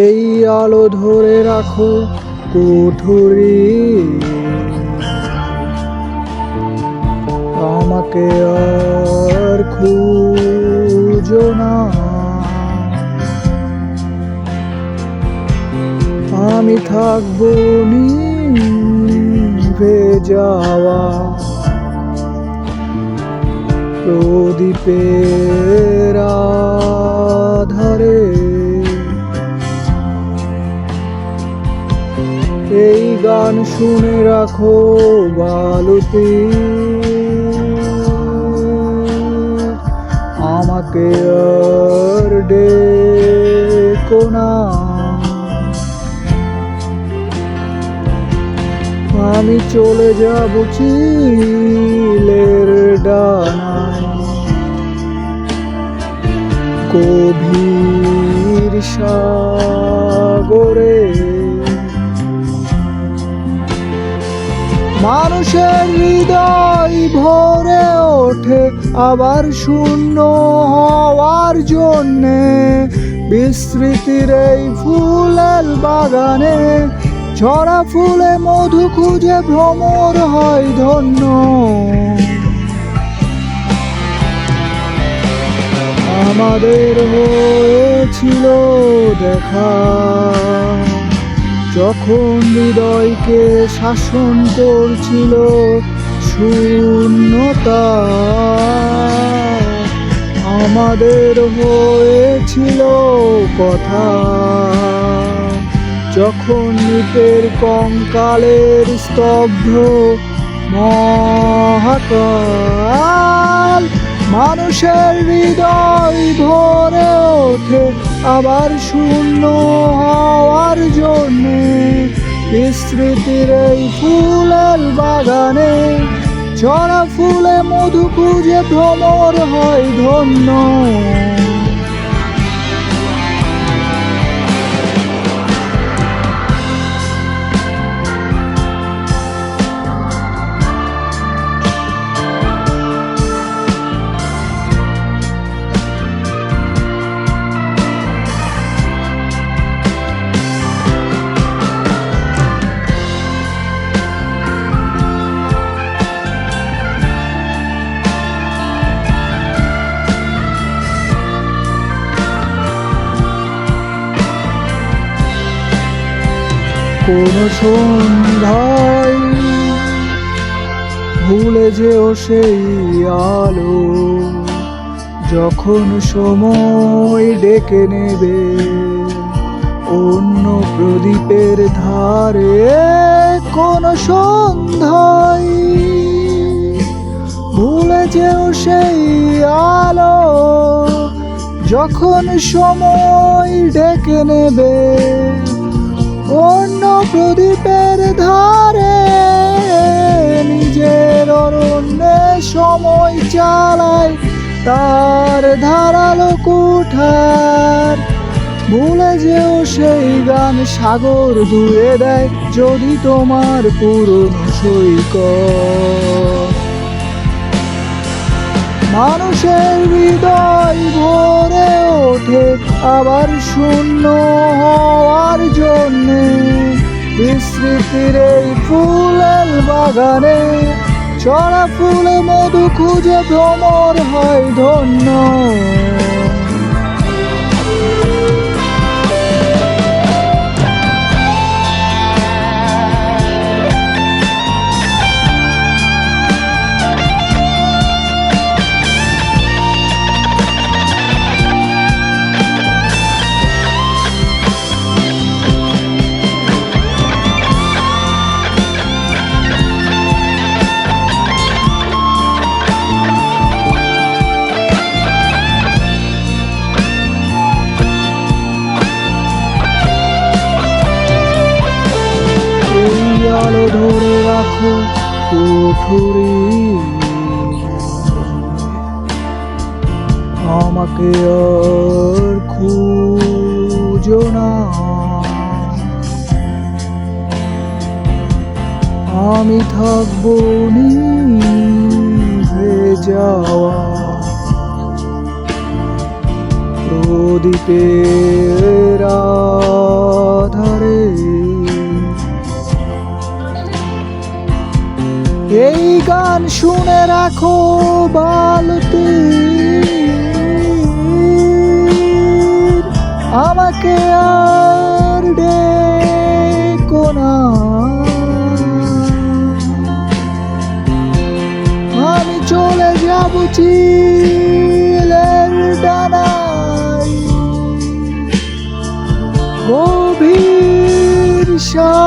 এই আলো ধরে রাখো কুঠুরি, আমাকে আর খুঁজো না। আমি থাকবো নিভে যাওয়া প্রদীপের আধারে। এই গান শুনে রাখো বালতি, আমাকে আর ডেকো না। আমি চলে যাব চিলের ডানায়, গভীর সাগরে। মানুষের হৃদয় ভরে ওঠে আবার শূন্য হওয়ার জন্যে। বিস্মৃতির এই ফুলের বাগানে ঝরা ফুলে মধু খুঁজে ভ্রমর হয় ধন্য। আমাদের হয়েছিল দেখা যখন হৃদয়কে শাসন করছিল শূন্যতা। আমাদের হয়েছিল কথা যখন মৃতের কঙ্কালের স্তব্ধ মহাকাল। মানুষের হৃদয় ভরে ওঠে আবার শূন্য হওয়ার জন্যে। বিস্মৃতির এই ফুলের বাগানে ঝরা ফুলে মধু খুঁজে ভ্রমর হয় ধন্য। কোন সন্ধ্যায় ভুলে যেও সেই আলো, যখন সময় ডেকে নেবে অন্য প্রদীপের ধারে। কোন সন্ধ্যায় ভুলে যেও সেই আলো, যখন সময় ডেকে নেবে অন্য প্রদীপের ধারে। নিজের অরণ্যে সময় চালায় তার ধারালো কুঠার। ভুলে যেও সেই গান সাগর ধুয়ে দেয় যদি তোমার পুরনো সৈকত। মানুষের হৃদয় ভরে ওঠে আবার শূন্য হওয়ার জন্যে। বিস্মৃতির এই ফুলের বাগানে ছড়া ফুলে মধু খুঁজে ভ্রমর হয় ধন্য। আলো ধরে রাখো কুঠুরি, আমাকে আর খুঁজো না। আমি থাকবো নিভে যাওয়া প্রদীপের আধারে এই গান শুনে রাখো বালতি, আমাকে আর ডেকো না। আমি চলে যাব চিলের ডানায়, গভীর সাগরে।